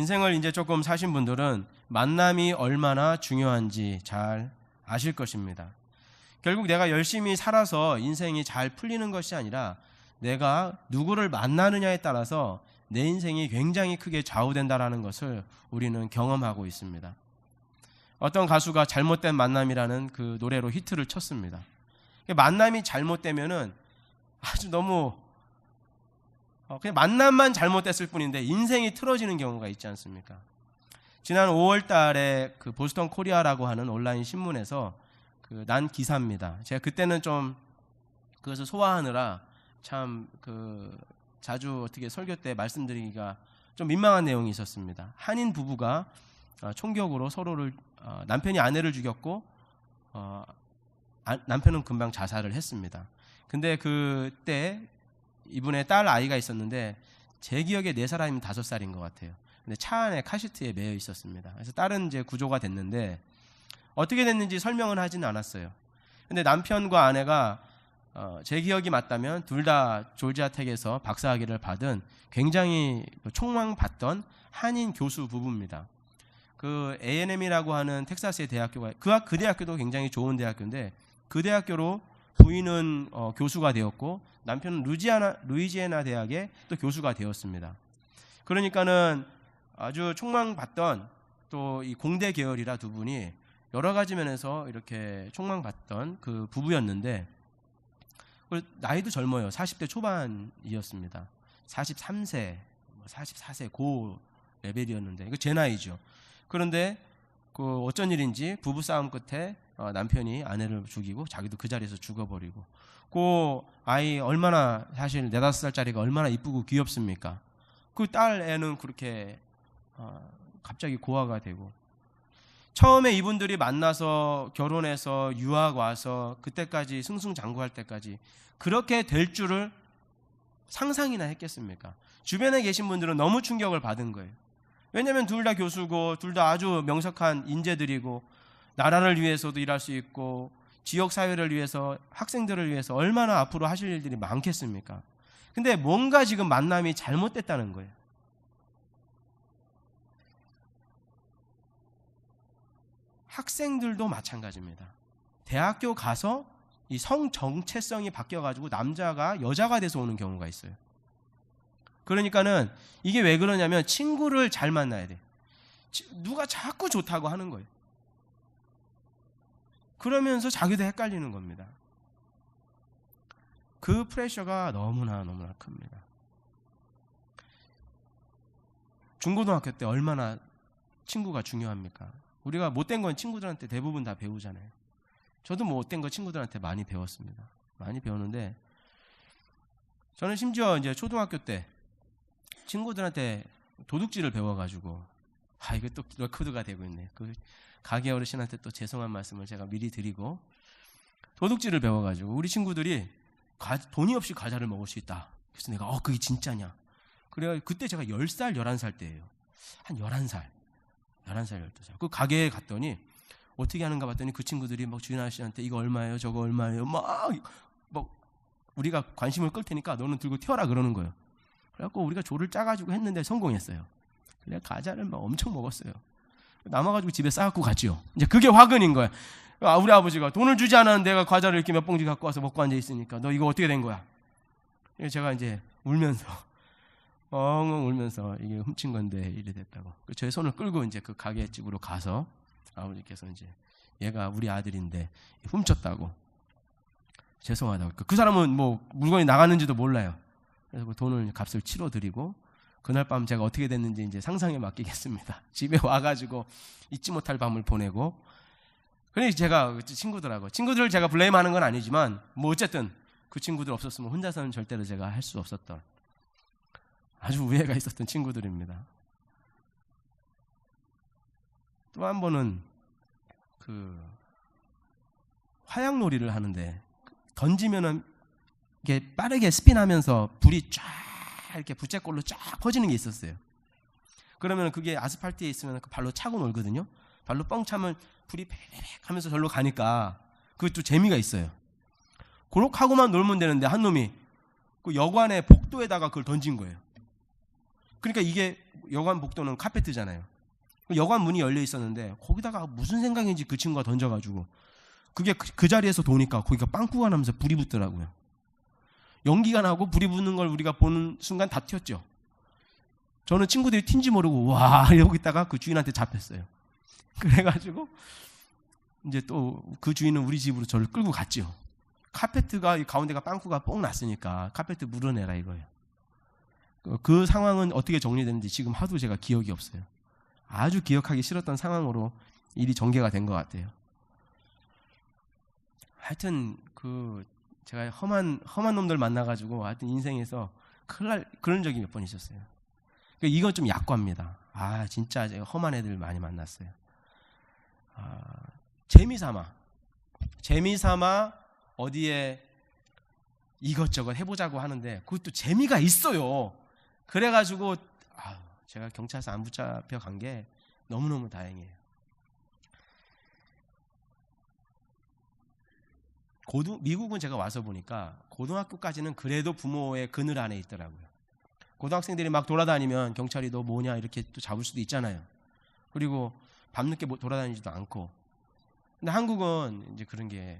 인생을 이제 조금 사신 분들은 만남이 얼마나 중요한지 잘 아실 것입니다. 결국 내가 열심히 살아서 인생이 잘 풀리는 것이 아니라 내가 누구를 만나느냐에 따라서 내 인생이 굉장히 크게 좌우된다라는 것을 우리는 경험하고 있습니다. 어떤 가수가 잘못된 만남이라는 그 노래로 히트를 쳤습니다. 만남이 잘못되면은 아주 너무 그냥 만남만 잘못됐을 뿐인데 인생이 틀어지는 경우가 있지 않습니까? 지난 5월 달에 그 보스턴 코리아라고 하는 온라인 신문에서 난 기사입니다. 제가 그때는 좀 그것을 소화하느라 참 자주 어떻게 설교 때 말씀드리기가 좀 민망한 내용이 있었습니다. 한인 부부가 총격으로 서로를 남편이 아내를 죽였고 남편은 금방 자살을 했습니다. 근데 그때 이분의 딸 아이가 있었는데 제 기억에 4살이면 5살인 것 같아요. 근데 차 안에 카시트에 매여 있었습니다. 그래서 딸은 이제 구조가 됐는데 어떻게 됐는지 설명은 하지는 않았어요. 근데 남편과 아내가 제 기억이 맞다면 둘 다 조지아텍에서 박사학위를 받은 굉장히 촉망받던 한인 교수 부부입니다. 그 A&M이라고 하는 텍사스의 대학교가 그 대학교도 굉장히 좋은 대학교인데 그 대학교로 부인은 교수가 되었고 남편은 루이지애나 대학에 또 교수가 되었습니다. 그러니까는 아주 촉망받던 또 이 공대 계열이라 두 분이 여러 가지 면에서 이렇게 촉망받던 그 부부였는데 나이도 젊어요. 40대 초반이었습니다. 43세, 44세 고 레벨이었는데 이거 제 나이죠. 그런데 어쩐 일인지 부부 싸움 끝에 남편이 아내를 죽이고 자기도 그 자리에서 죽어버리고 그 아이 얼마나 사실 4-5살짜리가 얼마나 이쁘고 귀엽습니까? 그 딸 애는 그렇게 갑자기 고아가 되고 처음에 이분들이 만나서 결혼해서 유학 와서 그때까지 승승장구할 때까지 그렇게 될 줄을 상상이나 했겠습니까? 주변에 계신 분들은 너무 충격을 받은 거예요. 왜냐하면 둘 다 교수고 둘 다 아주 명석한 인재들이고 나라를 위해서도 일할 수 있고 지역사회를 위해서 학생들을 위해서 얼마나 앞으로 하실 일들이 많겠습니까? 근데 뭔가 지금 만남이 잘못됐다는 거예요. 학생들도 마찬가지입니다. 대학교 가서 이 성 정체성이 바뀌어가지고 남자가 여자가 돼서 오는 경우가 있어요. 그러니까는 이게 왜 그러냐면 친구를 잘 만나야 돼. 누가 자꾸 좋다고 하는 거예요. 그러면서 자기도 헷갈리는 겁니다. 그 프레셔가 너무나 큽니다. 중고등학교 때 얼마나 친구가 중요합니까? 우리가 못된 건 친구들한테 대부분 다 배우잖아요. 저도 못된 거 친구들한테 많이 배웠습니다. 많이 배웠는데 저는 심지어 이제 초등학교 때 친구들한테 도둑질을 배워가지고 이게 또 레코드가 되고 있네. 그 가게 어르신한테 또 죄송한 말씀을 제가 미리 드리고 도둑질을 배워가지고 우리 친구들이 돈이 없이 과자를 먹을 수 있다. 그래서 내가 그게 진짜냐? 그래 그때 제가 10살 11살 때예요. 한 11살 12살. 그 가게에 갔더니 어떻게 하는가 봤더니 그 친구들이 막 주인 아저씨한테 이거 얼마예요? 저거 얼마예요? 막 우리가 관심을 끌 테니까 너는 들고 튀어라 그러는 거예요. 그래갖고 우리가 조를 짜가지고 했는데 성공했어요. 그래 과자를 막 엄청 먹었어요. 남아가지고 집에 싸갖고 갔죠. 이제 그게 화근인 거야. 우리 아버지가 돈을 주지 않았는데 내가 과자를 이렇게 몇 봉지 갖고 와서 먹고 앉아 있으니까 너 이거 어떻게 된 거야? 제가 이제 울면서 엉엉 울면서 이게 훔친 건데 이래 됐다고. 제 손을 끌고 이제 그 가게 집으로 가서 아버지께서 이제 얘가 우리 아들인데 훔쳤다고 죄송하다고. 그 사람은 뭐 물건이 나갔는지도 몰라요. 그래서 그 돈을 값을 치러 드리고 그날 밤 제가 어떻게 됐는지 이제 상상에 맡기겠습니다. 집에 와가지고 잊지 못할 밤을 보내고. 그러니 제가 친구들을 제가 블레임하는 건 아니지만 뭐 어쨌든 그 친구들 없었으면 혼자서는 절대로 제가 할 수 없었던 아주 우애가 있었던 친구들입니다. 또 한 번은 그 화약놀이를 하는데 던지면은 이게 빠르게 스핀하면서 불이 쫙 이렇게 부채꼴로 쫙 퍼지는 게 있었어요. 그러면 그게 아스팔트에 있으면 그 발로 차고 놀거든요. 발로 뻥 차면 불이 팩팩 하면서 절로 가니까 그것도 재미가 있어요. 그렇게 하고만 놀면 되는데 한 놈이 그 여관의 복도에다가 그걸 던진 거예요. 그러니까 이게 여관 복도는 카페트잖아요. 여관 문이 열려 있었는데 거기다가 무슨 생각인지 그 친구가 던져가지고 그게 그 자리에서 도니까 거기가 빵꾸가 나면서 불이 붙더라고요. 연기가 나고 불이 붙는 걸 우리가 보는 순간 다 튀었죠. 저는 친구들이 튄지 모르고 와 이러고 있다가 그 주인한테 잡혔어요. 그래가지고 이제 또 그 주인은 우리 집으로 저를 끌고 갔죠. 카페트가 가운데가 빵꾸가 뽕 났으니까 카페트 물어내라 이거예요. 그 상황은 어떻게 정리됐는지 지금 하도 제가 기억이 없어요. 아주 기억하기 싫었던 상황으로 일이 전개가 된 것 같아요. 하여튼 제가 험한 놈들 만나가지고 하여튼 인생에서 큰일 날 그런 적이 몇 번 있었어요. 이건 좀 약과입니다. 진짜 제가 험한 애들 많이 만났어요. 재미삼아 어디에 이것저것 해보자고 하는데 그것도 재미가 있어요. 그래가지고 제가 경찰서 안 붙잡혀 간 게 너무너무 다행이에요. 미국은 제가 와서 보니까 고등학교까지는 그래도 부모의 그늘 안에 있더라고요. 고등학생들이 막 돌아다니면 경찰이 너 뭐냐 이렇게 또 잡을 수도 있잖아요. 그리고 밤늦게 돌아다니지도 않고. 근데 한국은 이제 그런 게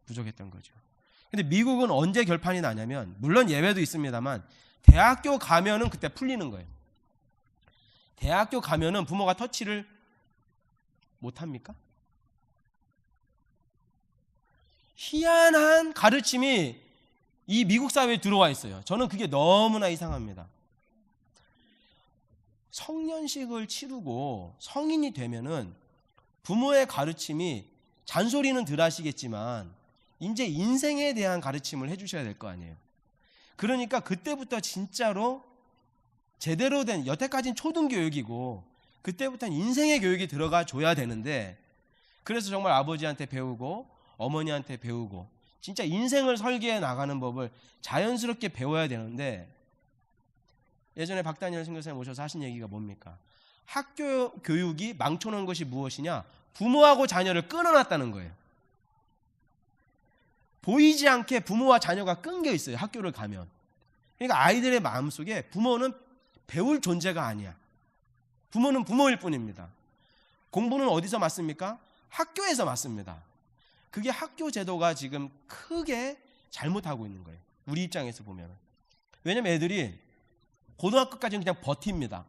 부족했던 거죠. 근데 미국은 언제 결판이 나냐면 물론 예외도 있습니다만 대학교 가면은 그때 풀리는 거예요. 대학교 가면은 부모가 터치를 못 합니까? 희한한 가르침이 이 미국 사회에 들어와 있어요. 저는 그게 너무나 이상합니다. 성년식을 치르고 성인이 되면은 부모의 가르침이 잔소리는 덜 하시겠지만 이제 인생에 대한 가르침을 해주셔야 될 거 아니에요. 그러니까 그때부터 진짜로 제대로 된 여태까지는 초등교육이고 그때부터는 인생의 교육이 들어가 줘야 되는데 그래서 정말 아버지한테 배우고 어머니한테 배우고 진짜 인생을 설계해 나가는 법을 자연스럽게 배워야 되는데 예전에 박다니엘 선교사님 오셔서 하신 얘기가 뭡니까? 학교 교육이 망쳐놓은 것이 무엇이냐? 부모하고 자녀를 끊어놨다는 거예요. 보이지 않게 부모와 자녀가 끊겨 있어요. 학교를 가면. 그러니까 아이들의 마음속에 부모는 배울 존재가 아니야. 부모는 부모일 뿐입니다. 공부는 어디서 맞습니까? 학교에서 맞습니다. 그게 학교 제도가 지금 크게 잘못하고 있는 거예요. 우리 입장에서 보면. 왜냐면 애들이 고등학교까지는 그냥 버팁니다.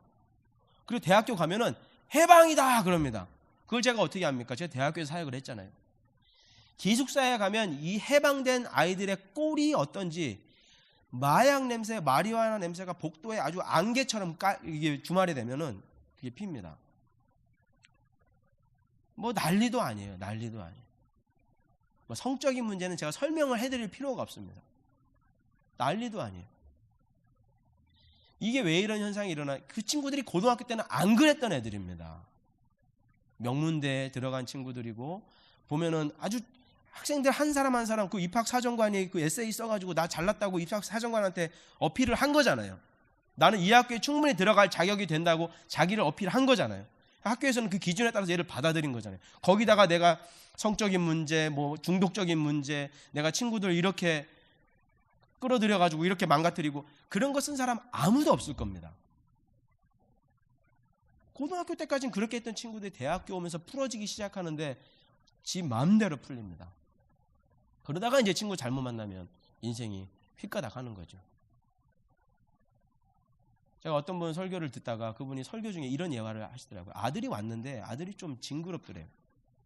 그리고 대학교 가면은 해방이다 그럽니다. 그걸 제가 어떻게 합니까? 제가 대학교에서 사역을 했잖아요. 기숙사에 가면 이 해방된 아이들의 꼴이 어떤지 마약 냄새, 마리화나 냄새가 복도에 아주 안개처럼 이게 주말에 되면은 그게 핍니다. 뭐 난리도 아니에요. 난리도 아니에요. 뭐 성적인 문제는 제가 설명을 해드릴 필요가 없습니다. 난리도 아니에요. 이게 왜 이런 현상이 일어나? 그 친구들이 고등학교 때는 안 그랬던 애들입니다. 명문대에 들어간 친구들이고 보면은 아주 학생들 한 사람 한 사람 그 입학사정관이 그 에세이 써가지고 나 잘났다고 입학사정관한테 어필을 한 거잖아요. 나는 이 학교에 충분히 들어갈 자격이 된다고 자기를 어필한 거잖아요. 학교에서는 그 기준에 따라서 얘를 받아들인 거잖아요. 거기다가 내가 성적인 문제, 뭐 중독적인 문제, 내가 친구들 이렇게 끌어들여가지고 이렇게 망가뜨리고 그런 거 쓴 사람 아무도 없을 겁니다. 고등학교 때까지는 그렇게 했던 친구들이 대학교 오면서 풀어지기 시작하는데 지 마음대로 풀립니다. 그러다가 이제 친구 잘못 만나면 인생이 휘가닥하는 거죠. 제가 어떤 분 설교를 듣다가 그분이 설교 중에 이런 예화를 하시더라고요. 아들이 왔는데 아들이 좀 징그럽더래요.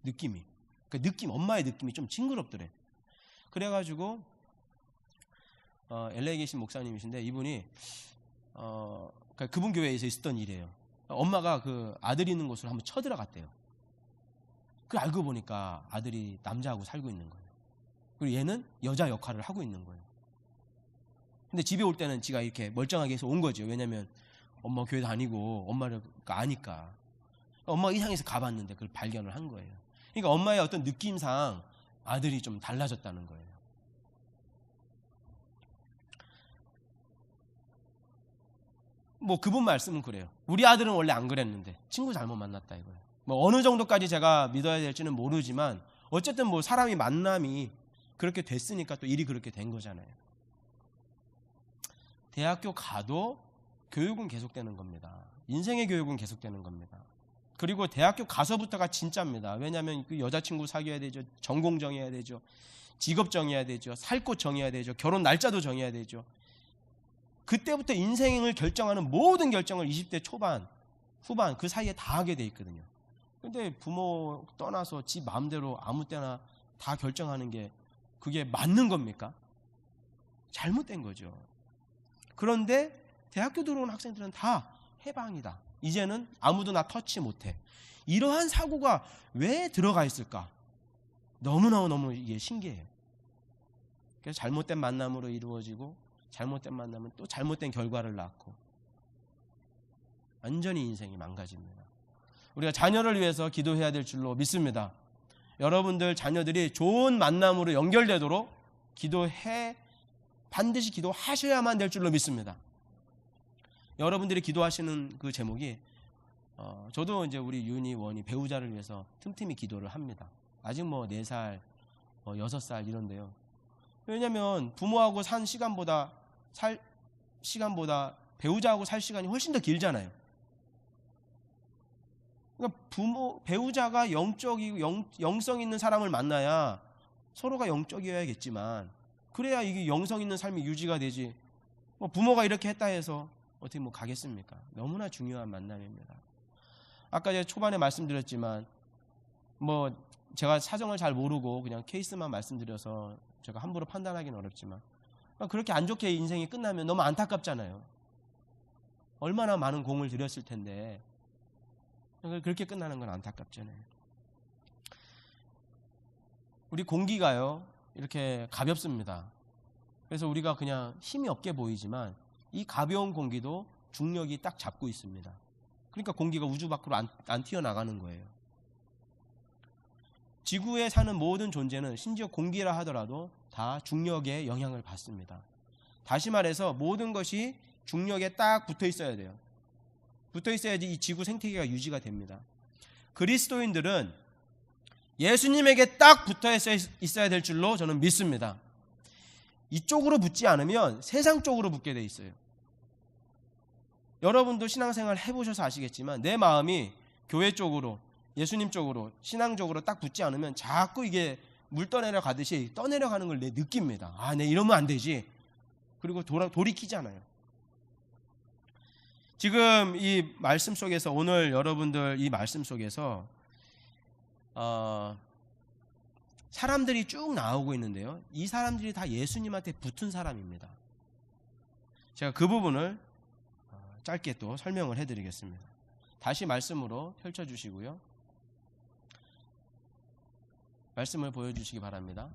느낌이. 그 느낌, 엄마의 느낌이 좀 징그럽더래. 그래가지고 LA에 계신 목사님이신데 이분이 그분 교회에서 있었던 일이에요. 엄마가 그 아들 있는 곳으로 한번 쳐들어갔대요. 그 알고 보니까 아들이 남자하고 살고 있는 거예요. 그리고 얘는 여자 역할을 하고 있는 거예요. 근데 집에 올 때는 지가 이렇게 멀쩡하게 해서 온 거죠. 왜냐면 엄마 교회 다니고 엄마를 아니까. 엄마가 이상해서 가봤는데 그걸 발견을 한 거예요. 그러니까 엄마의 어떤 느낌상 아들이 좀 달라졌다는 거예요. 뭐 그분 말씀은 그래요. 우리 아들은 원래 안 그랬는데 친구 잘못 만났다 이거예요. 뭐 어느 정도까지 제가 믿어야 될지는 모르지만 어쨌든 뭐 사람이 만남이 그렇게 됐으니까 또 일이 그렇게 된 거잖아요. 대학교 가도 교육은 계속되는 겁니다. 인생의 교육은 계속되는 겁니다. 그리고 대학교 가서부터가 진짜입니다. 왜냐하면 그 여자친구 사귀어야 되죠. 전공 정해야 되죠. 직업 정해야 되죠. 살 곳 정해야 되죠. 결혼 날짜도 정해야 되죠. 그때부터 인생을 결정하는 모든 결정을 20대 초반, 후반 그 사이에 다 하게 돼 있거든요. 근데 부모 떠나서 지 마음대로 아무 때나 다 결정하는 게 그게 맞는 겁니까? 잘못된 거죠. 그런데 대학교 들어온 학생들은 다 해방이다. 이제는 아무도 나 터치 못해. 이러한 사고가 왜 들어가 있을까? 너무 이게 신기해요. 그래서 잘못된 만남으로 이루어지고 잘못된 만남은 또 잘못된 결과를 낳고 완전히 인생이 망가집니다. 우리가 자녀를 위해서 기도해야 될 줄로 믿습니다. 여러분들 자녀들이 좋은 만남으로 연결되도록 반드시 기도하셔야만 될 줄로 믿습니다. 여러분들이 기도하시는 그 제목이 저도 이제 우리 윤희, 원희 배우자를 위해서 틈틈이 기도를 합니다. 아직 4살, 6살 이런데요. 왜냐하면 부모하고 살 시간보다 배우자하고 살 시간이 훨씬 더 길잖아요. 그러니까 배우자가 영성 있는 사람을 만나야 서로가 영적이어야겠지만 그래야 이게 영성 있는 삶이 유지가 되지. 부모가 이렇게 했다 해서 어떻게 가겠습니까? 너무나 중요한 만남입니다. 아까 제가 초반에 말씀드렸지만 제가 사정을 잘 모르고 그냥 케이스만 말씀드려서 제가 함부로 판단하기는 어렵지만 그렇게 안 좋게 인생이 끝나면 너무 안타깝잖아요. 얼마나 많은 공을 들였을 텐데 그렇게 끝나는 건 안타깝잖아요. 우리 공기가요 이렇게 가볍습니다. 그래서 우리가 그냥 힘이 없게 보이지만 이 가벼운 공기도 중력이 딱 잡고 있습니다. 그러니까 공기가 우주 밖으로 안 튀어나가는 거예요. 지구에 사는 모든 존재는 심지어 공기라 하더라도 다 중력의 영향을 받습니다. 다시 말해서 모든 것이 중력에 딱 붙어 있어야 돼요. 붙어 있어야지 이 지구 생태계가 유지가 됩니다. 그리스도인들은 예수님에게 딱 붙어 있어야 될 줄로 저는 믿습니다. 이쪽으로 붙지 않으면 세상 쪽으로 붙게 돼 있어요. 여러분도 신앙생활 해보셔서 아시겠지만 내 마음이 교회 쪽으로, 예수님 쪽으로, 신앙적으로 딱 붙지 않으면 자꾸 이게 물 떠내려가듯이 떠내려가는 걸 느낍니다. 내 이러면 안 되지. 그리고 돌이키잖아요. 지금 이 말씀 속에서 오늘 여러분들 이 말씀 속에서 사람들이 쭉 나오고 있는데요. 이 사람들이 다 예수님한테 붙은 사람입니다. 제가 그 부분을 짧게 또 설명을 해드리겠습니다. 다시 말씀으로 펼쳐주시고요. 말씀을 보여주시기 바랍니다.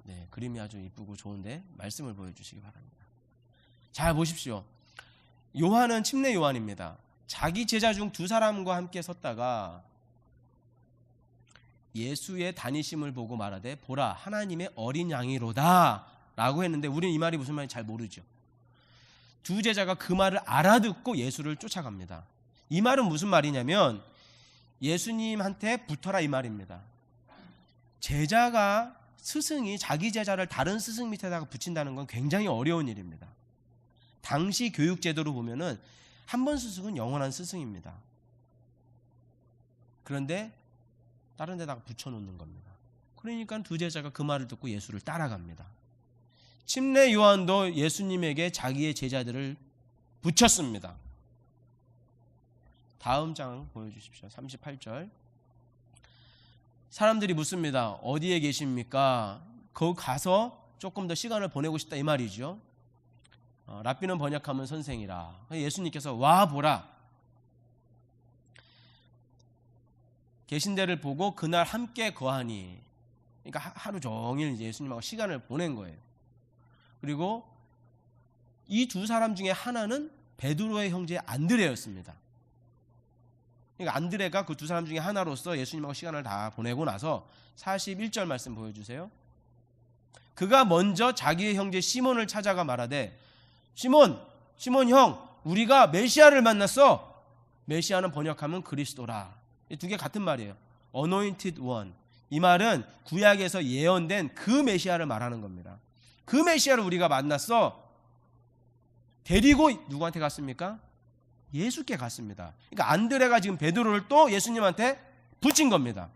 네, 그림이 아주 이쁘고 좋은데 말씀을 보여주시기 바랍니다. 잘 보십시오. 요한은 침례 요한입니다. 자기 제자 중 2사람과 함께 섰다가 예수의 다니심을 보고 말하되 보라 하나님의 어린 양이로다 라고 했는데 우리는 이 말이 무슨 말인지 잘 모르죠. 2 제자가 그 말을 알아듣고 예수를 쫓아갑니다. 이 말은 무슨 말이냐면 예수님한테 붙어라 이 말입니다. 스승이 자기 제자를 다른 스승 밑에다가 붙인다는 건 굉장히 어려운 일입니다. 당시 교육 제도로 보면은 한 번 스승은 영원한 스승입니다. 그런데 다른 데다가 붙여놓는 겁니다. 그러니까 2 제자가 그 말을 듣고 예수를 따라갑니다. 침례 요한도 예수님에게 자기의 제자들을 붙였습니다. 다음 장 보여주십시오. 38절. 사람들이 묻습니다. 어디에 계십니까? 거기 가서 조금 더 시간을 보내고 싶다 이 말이죠. 랍비는 번역하면 선생이라. 예수님께서 와 보라. 계신 데를 보고 그날 함께 거하니. 그러니까 하루 종일 이제 예수님하고 시간을 보낸 거예요. 그리고 이 2사람 중에 하나는 베드로의 형제 안드레였습니다. 그러니까 안드레가 그 2사람 중에 하나로서 예수님하고 시간을 다 보내고 나서 41절 말씀 보여주세요. 그가 먼저 자기의 형제 시몬을 찾아가 말하되 시몬 형 우리가 메시아를 만났어. 메시아는 번역하면 그리스도라. 이 2개 같은 말이에요. Anointed one. 이 말은 구약에서 예언된 그 메시아를 말하는 겁니다. 그 메시아를 우리가 만났어. 데리고 누구한테 갔습니까? 예수께 갔습니다. 그러니까 안드레가 지금 베드로를 또 예수님한테 붙인 겁니다.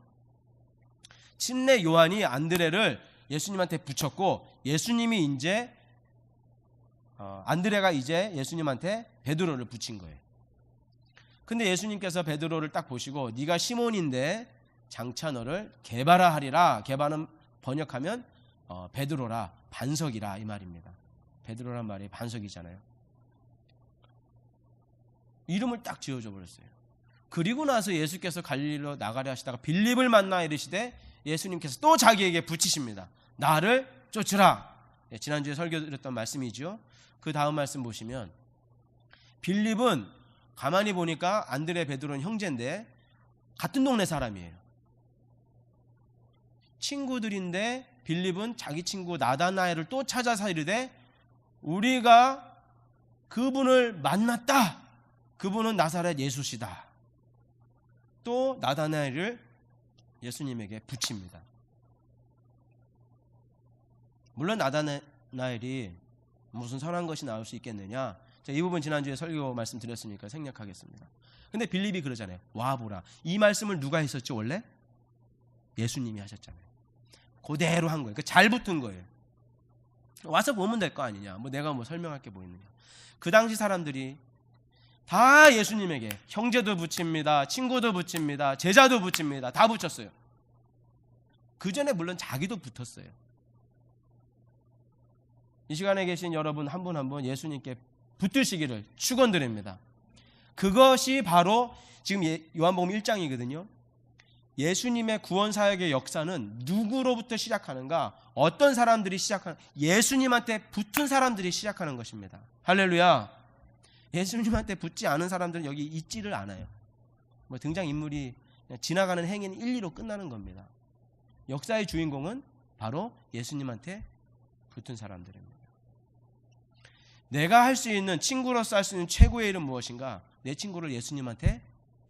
침례 요한이 안드레를 예수님한테 붙였고, 예수님이 이제 안드레가 이제 예수님한테 베드로를 붙인 거예요. 근데 예수님께서 베드로를 딱 보시고 네가 시몬인데 장차 너를 게바라 하리라. 게바는 번역하면 베드로라, 반석이라 이 말입니다. 베드로란 말이 반석이잖아요. 이름을 딱 지어줘 버렸어요. 그리고 나서 예수께서 갈릴리로 나가려 하시다가 빌립을 만나 이르시되 예수님께서 또 자기에게 붙이십니다. 나를 쫓으라. 지난주에 설교드렸던 말씀이죠. 그 다음 말씀 보시면 빌립은 가만히 보니까 안드레 베드로는 형제인데 같은 동네 사람이에요. 친구들인데 빌립은 자기 친구 나다나엘을 또 찾아서 이르되 우리가 그분을 만났다. 그분은 나사렛 예수시다. 또 나다나엘을 예수님에게 붙입니다. 물론 나다나엘이 무슨 선한 것이 나올 수 있겠느냐. 자, 이 부분 지난주에 설교 말씀드렸으니까 생략하겠습니다. 근데 빌립이 그러잖아요. 와보라. 이 말씀을 누가 했었죠 원래? 예수님이 하셨잖아요. 그대로 한 거예요. 잘 붙은 거예요. 와서 보면 될 거 아니냐. 뭐 내가 뭐 설명할 게 뭐 있느냐. 그 당시 사람들이 다 예수님에게 형제도 붙입니다. 친구도 붙입니다. 제자도 붙입니다. 다 붙였어요. 그 전에 물론 자기도 붙었어요. 이 시간에 계신 여러분 한 분 한 분 예수님께 붙으시기를 축원드립니다. 그것이 바로 지금 요한복음 1장이거든요. 예수님의 구원 사역의 역사는 누구로부터 시작하는가? 어떤 사람들이 시작하는, 예수님한테 붙은 사람들이 시작하는 것입니다. 할렐루야. 예수님한테 붙지 않은 사람들은 여기 있지를 않아요. 뭐 등장인물이 지나가는 행위는 1, 2로 끝나는 겁니다. 역사의 주인공은 바로 예수님한테 붙은 사람들입니다. 내가 할 수 있는, 친구로서 할 수 있는 최고의 일은 무엇인가? 내 친구를 예수님한테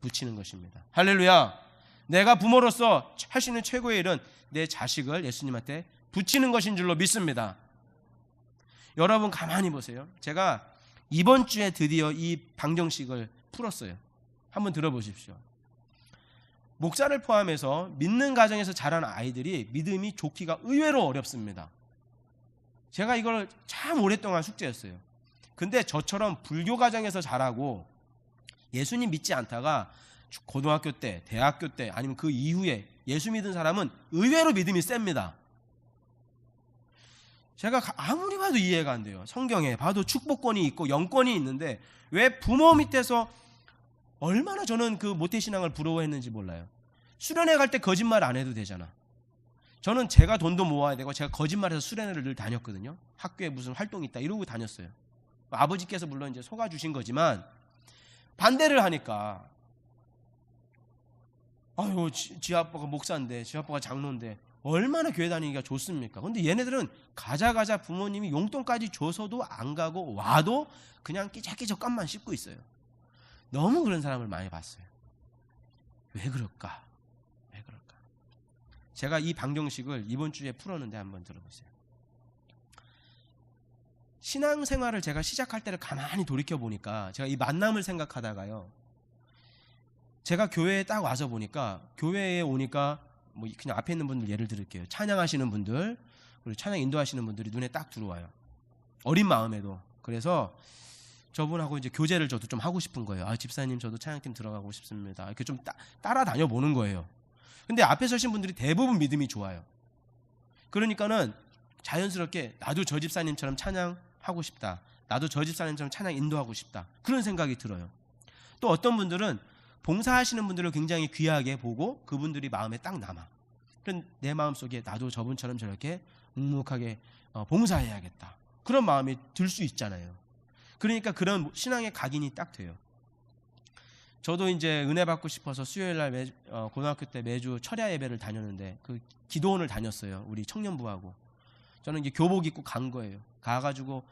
붙이는 것입니다. 할렐루야. 내가 부모로서 할 수 있는 최고의 일은 내 자식을 예수님한테 붙이는 것인 줄로 믿습니다. 여러분 가만히 보세요. 제가 이번 주에 드디어 이 방정식을 풀었어요. 한번 들어보십시오. 목사를 포함해서 믿는 가정에서 자란 아이들이 믿음이 좋기가 의외로 어렵습니다. 제가 이걸 참 오랫동안 숙제였어요. 근데 저처럼 불교 가정에서 자라고 예수님 믿지 않다가 고등학교 때, 대학교 때 아니면 그 이후에 예수 믿은 사람은 의외로 믿음이 셉니다. 제가 아무리 봐도 이해가 안 돼요. 성경에 봐도 축복권이 있고 영권이 있는데 왜 부모 밑에서 얼마나 저는 그 모태신앙을 부러워했는지 몰라요. 수련회 갈 때 거짓말 안 해도 되잖아. 저는 제가 돈도 모아야 되고 제가 거짓말해서 수련회를 늘 다녔거든요. 학교에 무슨 활동이 있다 이러고 다녔어요. 아버지께서 물론 이제 속아주신 거지만 반대를 하니까 아유 지 아빠가 목사인데 지 아빠가 장로인데 얼마나 교회 다니기가 좋습니까? 근데 얘네들은 가자 부모님이 용돈까지 줘서도 안 가고 와도 그냥 끼적끼적 껌만 씹고 있어요. 너무 그런 사람을 많이 봤어요. 왜 그럴까? 왜 그럴까? 제가 이 방정식을 이번 주에 풀었는데 한번 들어보세요. 신앙생활을 제가 시작할 때를 가만히 돌이켜보니까 제가 이 만남을 생각하다가요. 제가 교회에 딱 와서 보니까 교회에 오니까 뭐 그냥 앞에 있는 분들 예를 들을게요. 찬양하시는 분들 그리고 찬양 인도하시는 분들이 눈에 딱 들어와요. 어린 마음에도. 그래서 저분하고 이제 교제를 저도 좀 하고 싶은 거예요. 아 집사님 저도 찬양팀 들어가고 싶습니다. 이렇게 좀 따라다녀 보는 거예요. 근데 앞에 서신 분들이 대부분 믿음이 좋아요. 그러니까는 자연스럽게 나도 저 집사님처럼 찬양하고 싶다. 나도 저 집사님처럼 찬양 인도하고 싶다. 그런 생각이 들어요. 또 어떤 분들은 봉사하시는 분들을 굉장히 귀하게 보고 그분들이 마음에 딱 남아. 그런 내 마음속에 나도 저분처럼 저렇게 묵묵하게 봉사해야겠다. 그런 마음이 들 수 있잖아요. 그러니까 그런 신앙의 각인이 딱 돼요. 저도 이제 은혜 받고 싶어서 수요일날 고등학교 때 매주 철야 예배를 다녔는데 그 기도원을 다녔어요. 우리 청년부하고. 저는 이제 교복 입고 간 거예요. 가가지고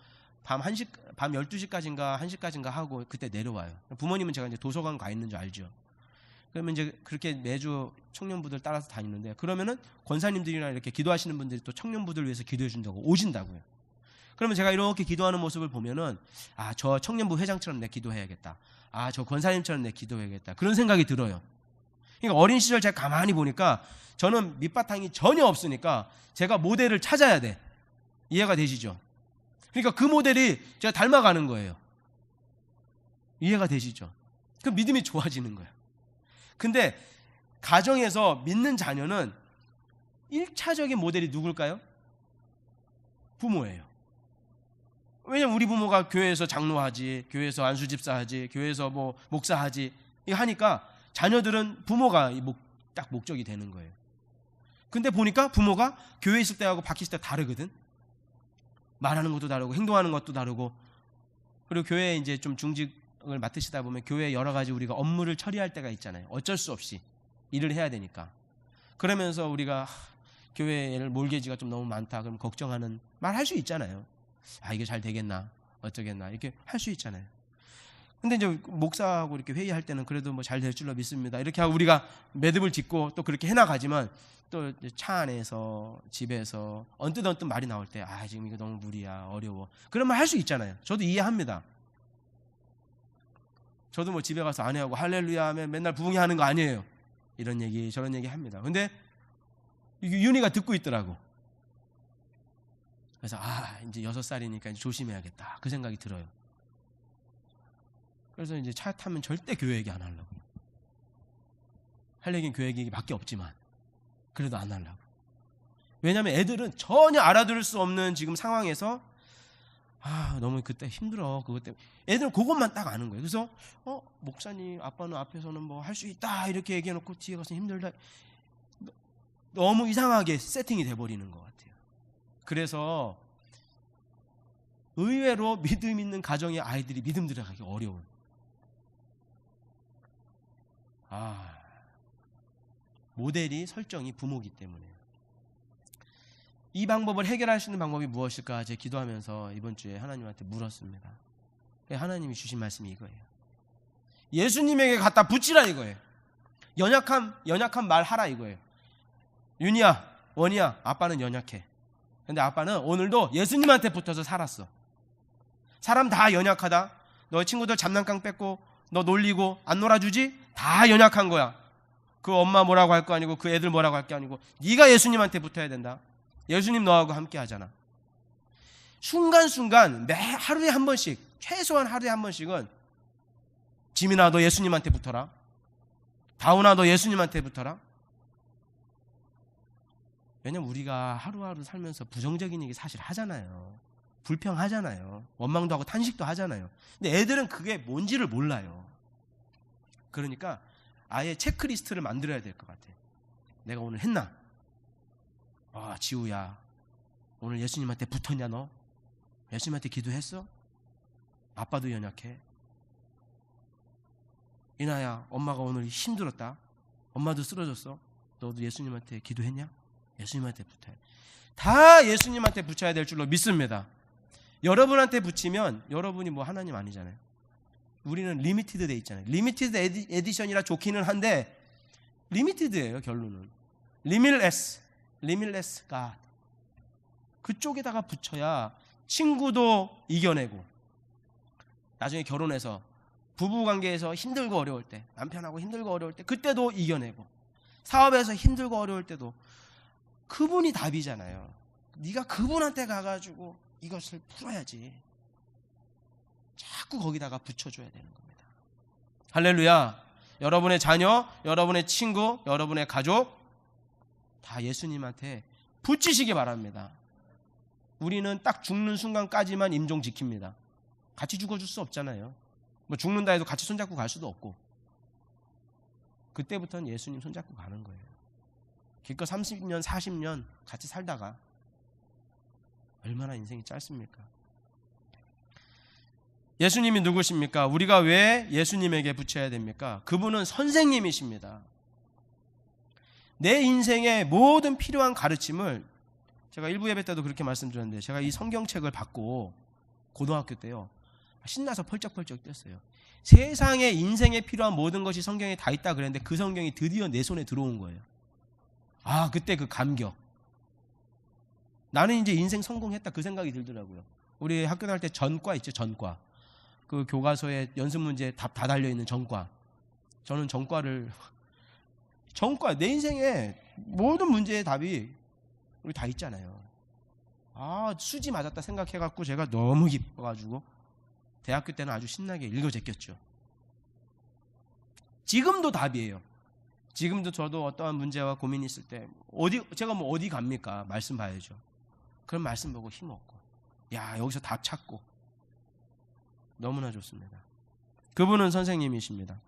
밤 12시까지인가 1시까지인가 하고 그때 내려와요. 부모님은 제가 이제 도서관 가 있는 줄 알죠. 그러면 이제 그렇게 매주 청년부들 따라서 다니는데 그러면은 권사님들이나 이렇게 기도하시는 분들이 또 청년부들 위해서 기도해 준다고 오신다고요. 그러면 제가 이렇게 기도하는 모습을 보면은 아, 저 청년부 회장처럼 내 기도해야겠다. 아, 저 권사님처럼 내 기도해야겠다. 그런 생각이 들어요. 그러니까 어린 시절 제가 가만히 보니까 저는 밑바탕이 전혀 없으니까 제가 모델을 찾아야 돼. 이해가 되시죠? 그러니까 그 모델이 제가 닮아가는 거예요. 이해가 되시죠? 그 믿음이 좋아지는 거예요. 근데 가정에서 믿는 자녀는 1차적인 모델이 누굴까요? 부모예요. 왜냐면 우리 부모가 교회에서 장로하지, 교회에서 안수집사하지, 교회에서 뭐 목사하지 이거 하니까 자녀들은 부모가 딱 목적이 되는 거예요. 근데 보니까 부모가 교회에 있을 때하고 밖에 있을 때 다르거든. 말하는 것도 다르고 행동하는 것도 다르고, 그리고 교회에 이제 좀 중직을 맡으시다 보면 교회에 여러 가지 우리가 업무를 처리할 때가 있잖아요. 어쩔 수 없이 일을 해야 되니까. 그러면서 우리가 교회를 몰개지가 좀 너무 많다 그럼 걱정하는 말 할 수 있잖아요. 아, 이게 잘 되겠나 어쩌겠나 이렇게 할 수 있잖아요. 근데 이제 목사하고 이렇게 회의할 때는 그래도 뭐 잘 될 줄로 믿습니다 이렇게 하고 우리가 매듭을 짓고 또 그렇게 해나가지만 또 차 안에서 집에서 언뜻 말이 나올 때 아, 지금 이거 너무 무리야, 어려워, 그런 말 할 수 있잖아요. 저도 이해합니다. 저도 뭐 집에 가서 아내하고 할렐루야 하면 맨날 부흥회하는 거 아니에요. 이런 얘기 저런 얘기 합니다. 근데 윤희가 듣고 있더라고. 그래서 아, 이제 6살이니까 이제 조심해야겠다 그 생각이 들어요. 그래서 이제 차 타면 절대 교회 얘기 안 하려고. 할 얘기는 교회 얘기밖에 없지만 그래도 안 하려고. 왜냐하면 애들은 전혀 알아들을 수 없는 지금 상황에서 아, 너무 그때 힘들어 그것 때문에 애들은 그것만 딱 아는 거예요. 그래서 목사님 아빠는 앞에서는 뭐 할 수 있다 이렇게 얘기해놓고 뒤에 가서 힘들다, 너무 이상하게 세팅이 돼버리는 것 같아요. 그래서 의외로 믿음 있는 가정의 아이들이 믿음 들어가기 어려운, 모델이 설정이 부모이기 때문에. 이 방법을 해결할 수 있는 방법이 무엇일까 제 기도하면서 이번 주에 하나님한테 물었습니다. 하나님이 주신 말씀이 이거예요. 예수님에게 갖다 붙이라 이거예요. 연약한 말 하라 이거예요. 윤희야, 원희야, 아빠는 연약해. 근데 아빠는 오늘도 예수님한테 붙어서 살았어. 사람 다 연약하다. 너 친구들 장난감 뺏고 너 놀리고 안 놀아주지? 다 연약한 거야. 그 엄마 뭐라고 할 거 아니고 그 애들 뭐라고 할 게 아니고 네가 예수님한테 붙어야 된다. 예수님 너하고 함께 하잖아. 순간순간 매 하루에 한 번씩, 최소한 하루에 한 번씩은 지민아 너 예수님한테 붙어라. 다운아 너 예수님한테 붙어라. 왜냐면 우리가 하루하루 살면서 부정적인 얘기 사실 하잖아요. 불평하잖아요. 원망도 하고 탄식도 하잖아요. 근데 애들은 그게 뭔지를 몰라요. 그러니까 아예 체크리스트를 만들어야 될 것 같아요. 내가 오늘 했나? 지우야 오늘 예수님한테 붙었냐 너? 예수님한테 기도했어? 아빠도 연약해. 이나야 엄마가 오늘 힘들었다. 엄마도 쓰러졌어. 너도 예수님한테 기도했냐? 예수님한테 붙어야 돼. 다 예수님한테 붙여야 될 줄로 믿습니다. 여러분한테 붙이면 여러분이 뭐 하나님 아니잖아요. 우리는 리미티드 돼 있잖아요. 리미티드 에디션이라 좋기는 한데 리미티드예요. 결론은 리밀레스 God. 그쪽에다가 붙여야 친구도 이겨내고 나중에 결혼해서 부부관계에서 힘들고 어려울 때, 남편하고 힘들고 어려울 때 그때도 이겨내고, 사업에서 힘들고 어려울 때도 그분이 답이잖아요. 네가 그분한테 가가지고 이것을 풀어야지. 자꾸 거기다가 붙여줘야 되는 겁니다. 할렐루야. 여러분의 자녀, 여러분의 친구, 여러분의 가족 다 예수님한테 붙이시기 바랍니다. 우리는 딱 죽는 순간까지만 임종 지킵니다. 같이 죽어줄 수 없잖아요. 뭐 죽는다 해도 같이 손잡고 갈 수도 없고. 그때부터는 예수님 손잡고 가는 거예요. 기껏 30년, 40년 같이 살다가 얼마나 인생이 짧습니까? 예수님이 누구십니까? 우리가 왜 예수님에게 붙여야 됩니까? 그분은 선생님이십니다. 내 인생의 모든 필요한 가르침을, 제가 일부 예배 때도 그렇게 말씀드렸는데, 제가 이 성경책을 받고 고등학교 때요 신나서 펄쩍펄쩍 뛰었어요. 세상에 인생에 필요한 모든 것이 성경에 다 있다 그랬는데 그 성경이 드디어 내 손에 들어온 거예요. 그때 그 감격. 나는 이제 인생 성공했다 그 생각이 들더라고요. 우리 학교 다닐 때 전과 있죠, 전과. 그 교과서에 연습 문제 답 다 달려 있는 전과. 저는 전과 내 인생에 모든 문제의 답이 우리 다 있잖아요. 수지 맞았다 생각해갖고 제가 너무 기뻐가지고 대학교 때는 아주 신나게 읽어 제꼈죠. 지금도 답이에요. 지금도 저도 어떠한 문제와 고민이 있을 때 제가 어디 갑니까? 말씀 봐야죠. 그럼 말씀 보고 힘없고, 여기서 답 찾고, 너무나 좋습니다. 그분은 선생님이십니다.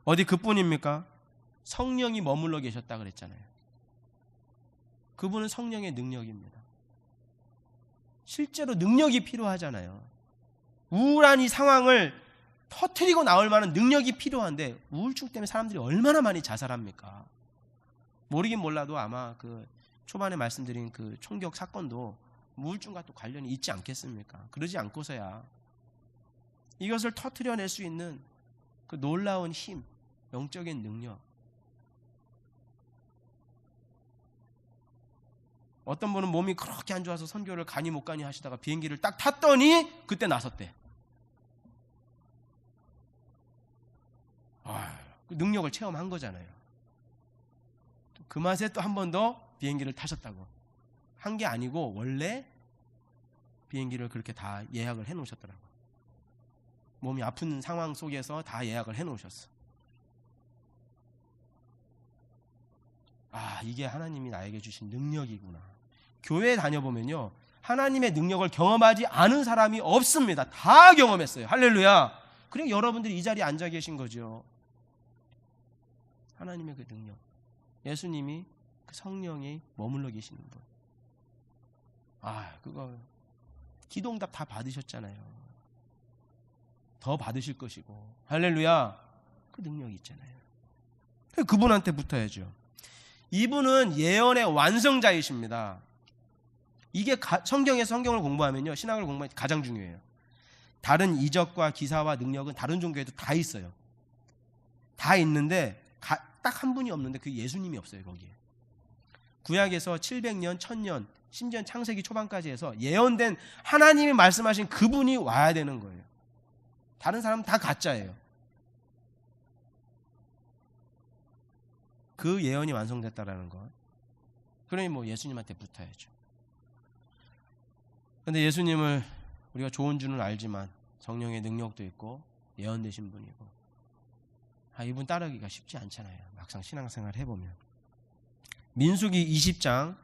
어디 그뿐입니까? 성령이 머물러 계셨다 그랬잖아요. 그분은 성령의 능력입니다. 실제로 능력이 필요하잖아요. 우울한 이 상황을 터뜨리고 나올 만한 능력이 필요한데 우울증 때문에 사람들이 얼마나 많이 자살합니까? 모르긴 몰라도 아마 그 초반에 말씀드린 그 총격 사건도 우울증과 또 관련이 있지 않겠습니까? 그러지 않고서야 이것을 터뜨려낼 수 있는 그 놀라운 힘, 영적인 능력. 어떤 분은 몸이 그렇게 안 좋아서 선교를 가니 못 가니 하시다가 비행기를 딱 탔더니 그때 나섰대. 그 능력을 체험한 거잖아요. 그 맛에 또 한 번 더 비행기를 타셨다고. 한 게 아니고 원래 비행기를 그렇게 다 예약을 해놓으셨더라고요. 몸이 아픈 상황 속에서 다 예약을 해놓으셨어. 이게 하나님이 나에게 주신 능력이구나. 교회 다녀보면요, 하나님의 능력을 경험하지 않은 사람이 없습니다. 다 경험했어요. 할렐루야. 그리고 여러분들이 이 자리에 앉아 계신 거죠. 하나님의 그 능력, 예수님이 그 성령이 머물러 계시는 분. 그거 기도응답 다 받으셨잖아요. 더 받으실 것이고. 할렐루야. 그 능력이 있잖아요. 그분한테 붙어야죠. 이분은 예언의 완성자이십니다. 이게 성경을 공부하면요, 신학을 공부하면 가장 중요해요. 다른 이적과 기사와 능력은 다른 종교에도 다 있어요. 다 있는데 딱 한 분이 없는데 그 예수님이 없어요. 거기에 구약에서 700년, 1000년, 심지어 창세기 초반까지 해서 예언된 하나님이 말씀하신 그분이 와야 되는 거예요. 다른 사람은 다 가짜예요. 그 예언이 완성됐다라는 것. 그러니 예수님한테 붙어야죠. 그런데 예수님을 우리가 좋은 줄은 알지만 성령의 능력도 있고 예언되신 분이고, 이분 따르기가 쉽지 않잖아요. 막상 신앙생활 해보면. 민수기 20장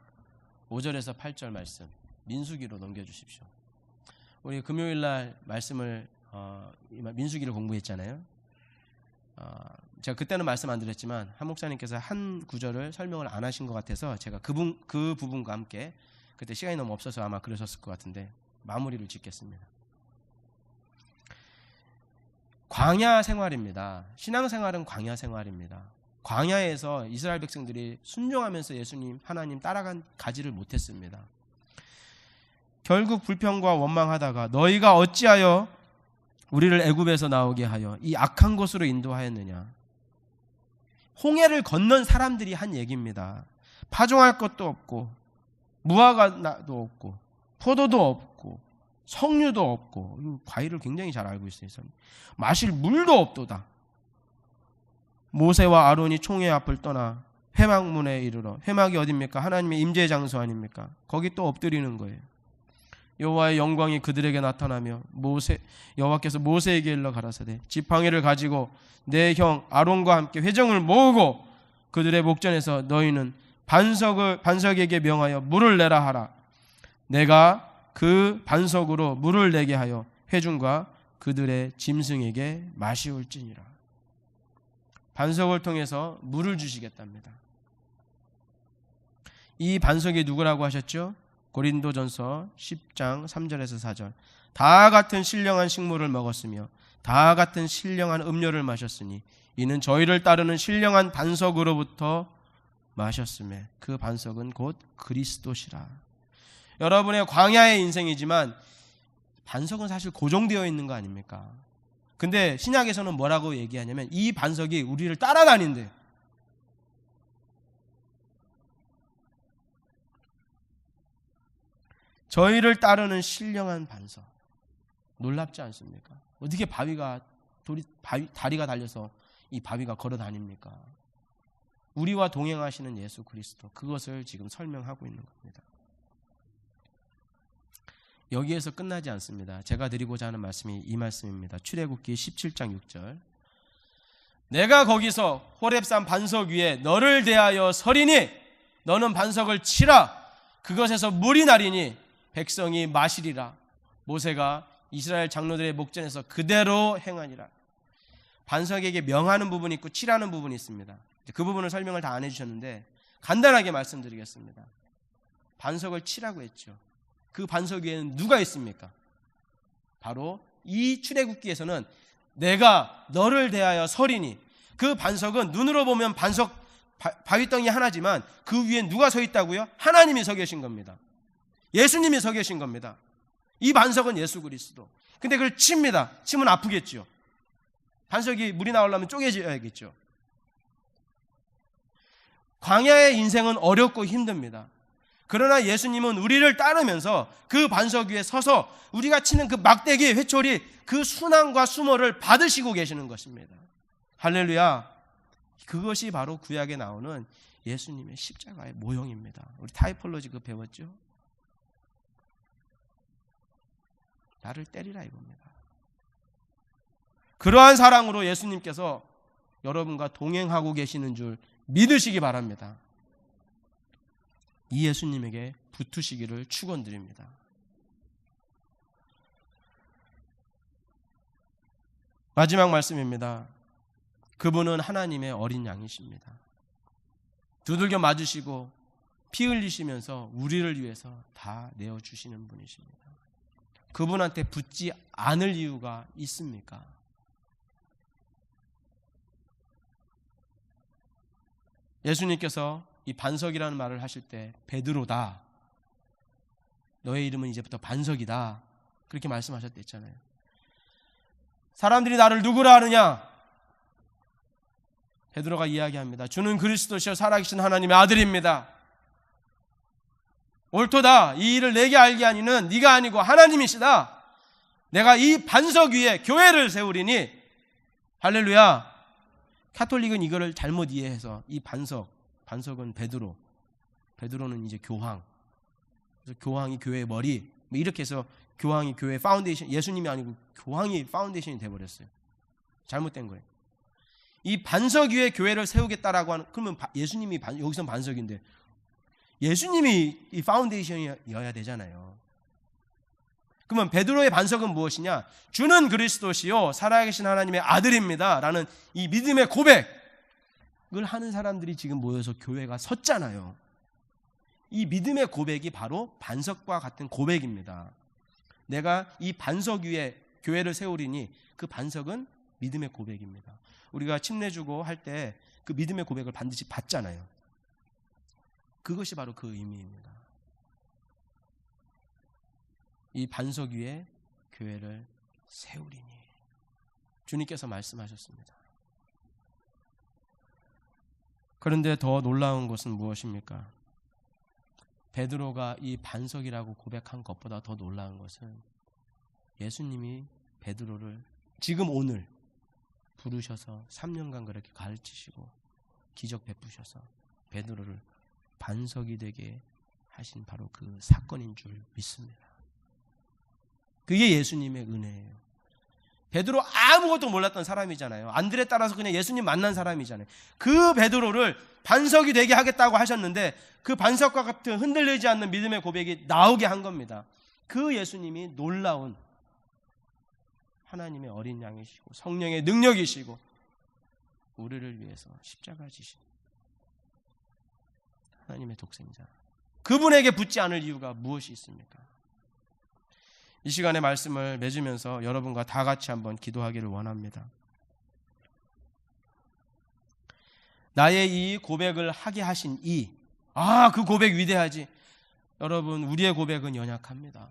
5절에서 8절 말씀, 민수기로 넘겨주십시오. 우리 금요일날 말씀을 민수기를 공부했잖아요. 제가 그때는 말씀 안 드렸지만 한 목사님께서 한 구절을 설명을 안 하신 것 같아서 제가 그 부분과 함께, 그때 시간이 너무 없어서 아마 그러셨을 것 같은데 마무리를 짓겠습니다. 광야 생활입니다. 신앙생활은 광야 생활입니다. 광야에서 이스라엘 백성들이 순종하면서 예수님, 하나님 따라간 가지를 못했습니다. 결국 불평과 원망하다가 너희가 어찌하여 우리를 애굽에서 나오게 하여 이 악한 곳으로 인도하였느냐. 홍해를 건넌 사람들이 한 얘기입니다. 파종할 것도 없고 무화과도 없고 포도도 없고 석류도 없고, 과일을 굉장히 잘 알고 있어요. 마실 물도 없도다. 모세와 아론이 총회 앞을 떠나 회막문에 이르러, 회막이 어딥니까? 하나님의 임재의 장소 아닙니까? 거기 또 엎드리는 거예요. 여호와의 영광이 그들에게 나타나며 여호와께서 모세에게 일러 가라사대 지팡이를 가지고 내 형 아론과 함께 회정을 모으고 그들의 목전에서 너희는 반석에게 명하여 물을 내라 하라. 내가 그 반석으로 물을 내게 하여 회중과 그들의 짐승에게 마시울지니라. 반석을 통해서 물을 주시겠답니다. 이 반석이 누구라고 하셨죠? 고린도전서 10장 3절에서 4절. 다 같은 신령한 식물을 먹었으며 다 같은 신령한 음료를 마셨으니 이는 저희를 따르는 신령한 반석으로부터 마셨음에 그 반석은 곧 그리스도시라. 여러분의 광야의 인생이지만 반석은 사실 고정되어 있는 거 아닙니까? 근데 신약에서는 뭐라고 얘기하냐면 이 반석이 우리를 따라다닌대요. 저희를 따르는 신령한 반석. 놀랍지 않습니까? 어떻게 다리가 달려서 이 바위가 걸어 다닙니까? 우리와 동행하시는 예수 그리스도, 그것을 지금 설명하고 있는 겁니다. 여기에서 끝나지 않습니다. 제가 드리고자 하는 말씀이 이 말씀입니다. 출애굽기 17장 6절. 내가 거기서 호렙산 반석 위에 너를 대하여 서리니 너는 반석을 치라. 그것에서 물이 나리니 백성이 마시리라. 모세가 이스라엘 장로들의 목전에서 그대로 행하니라. 반석에게 명하는 부분이 있고 치라는 부분이 있습니다. 그 부분을 설명을 다 안 해주셨는데 간단하게 말씀드리겠습니다. 반석을 치라고 했죠. 그 반석 위에는 누가 있습니까? 바로 이 출애굽기에서는 내가 너를 대하여 서리니, 그 반석은 눈으로 보면 반석 바위덩이 하나지만 그 위에 누가 서 있다고요? 하나님이 서 계신 겁니다. 예수님이 서 계신 겁니다. 이 반석은 예수 그리스도. 근데 그걸 칩니다. 치면 아프겠죠. 반석이 물이 나오려면 쪼개져야겠죠. 광야의 인생은 어렵고 힘듭니다. 그러나 예수님은 우리를 따르면서 그 반석 위에 서서 우리가 치는 그 막대기, 회초리, 그 순환과 수모를 받으시고 계시는 것입니다. 할렐루야. 그것이 바로 구약에 나오는 예수님의 십자가의 모형입니다. 우리 타이폴로지 그거 배웠죠? 나를 때리라 이겁니다. 그러한 사랑으로 예수님께서 여러분과 동행하고 계시는 줄 믿으시기 바랍니다. 이 예수님에게 붙으시기를 축원드립니다. 마지막 말씀입니다. 그분은 하나님의 어린 양이십니다. 두들겨 맞으시고 피 흘리시면서 우리를 위해서 다 내어주시는 분이십니다. 그분한테 붙지 않을 이유가 있습니까? 예수님께서 이 반석이라는 말을 하실 때 베드로다, 너의 이름은 이제부터 반석이다, 그렇게 말씀하셨댔잖아요. 사람들이 나를 누구라 하느냐? 베드로가 이야기합니다. 주는 그리스도시여 살아계신 하나님의 아들입니다. 옳도다. 이 일을 내게 알게 하니는 네가 아니고 하나님이시다. 내가 이 반석 위에 교회를 세우리니. 할렐루야. 카톨릭은 이거를 잘못 이해해서 이 반석은 베드로는 이제 교황, 그래서 교황이 교회의 머리, 뭐 이렇게 해서 교황이 교회의 파운데이션, 예수님이 아니고 교황이 파운데이션이 돼버렸어요. 잘못된 거예요. 이 반석 위에 교회를 세우겠다라고 하는, 그러면 예수님이 여기선 반석인데 예수님이 이 파운데이션이어야 되잖아요. 그러면 베드로의 반석은 무엇이냐? 주는 그리스도시요 살아계신 하나님의 아들입니다 라는 이 믿음의 고백을 하는 사람들이 지금 모여서 교회가 섰잖아요. 이 믿음의 고백이 바로 반석과 같은 고백입니다. 내가 이 반석 위에 교회를 세우리니, 그 반석은 믿음의 고백입니다. 우리가 침례주고 할 때 그 믿음의 고백을 반드시 받잖아요. 그것이 바로 그 의미입니다. 이 반석 위에 교회를 세우리니, 주님께서 말씀하셨습니다. 그런데 더 놀라운 것은 무엇입니까? 베드로가 이 반석이라고 고백한 것보다 더 놀라운 것은 예수님이 베드로를 지금 오늘 부르셔서 3년간 그렇게 가르치시고 기적 베푸셔서 베드로를 반석이 되게 하신 바로 그 사건인 줄 믿습니다. 그게 예수님의 은혜예요. 베드로 아무것도 몰랐던 사람이잖아요. 안드레 따라서 그냥 예수님 만난 사람이잖아요. 그 베드로를 반석이 되게 하겠다고 하셨는데 그 반석과 같은 흔들리지 않는 믿음의 고백이 나오게 한 겁니다. 그 예수님이 놀라운 하나님의 어린 양이시고 성령의 능력이시고 우리를 위해서 십자가 지신 하나님의 독생자, 그분에게 붙지 않을 이유가 무엇이 있습니까? 이 시간에 말씀을 맺으면서 여러분과 다 같이 한번 기도하기를 원합니다. 나의 이 고백을 하게 하신 그 고백 위대하지. 여러분, 우리의 고백은 연약합니다.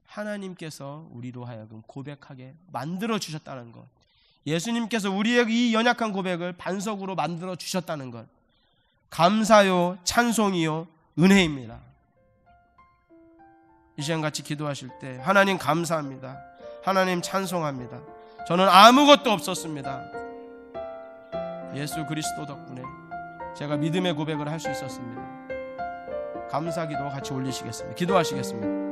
하나님께서 우리로 하여금 고백하게 만들어 주셨다는 것, 예수님께서 우리의 이 연약한 고백을 반석으로 만들어 주셨다는 것, 감사요, 찬송이요, 은혜입니다. 이 시간 같이 기도하실 때 하나님 감사합니다. 하나님 찬송합니다. 저는 아무것도 없었습니다. 예수 그리스도 덕분에 제가 믿음의 고백을 할 수 있었습니다. 감사기도 같이 올리시겠습니다. 기도하시겠습니다.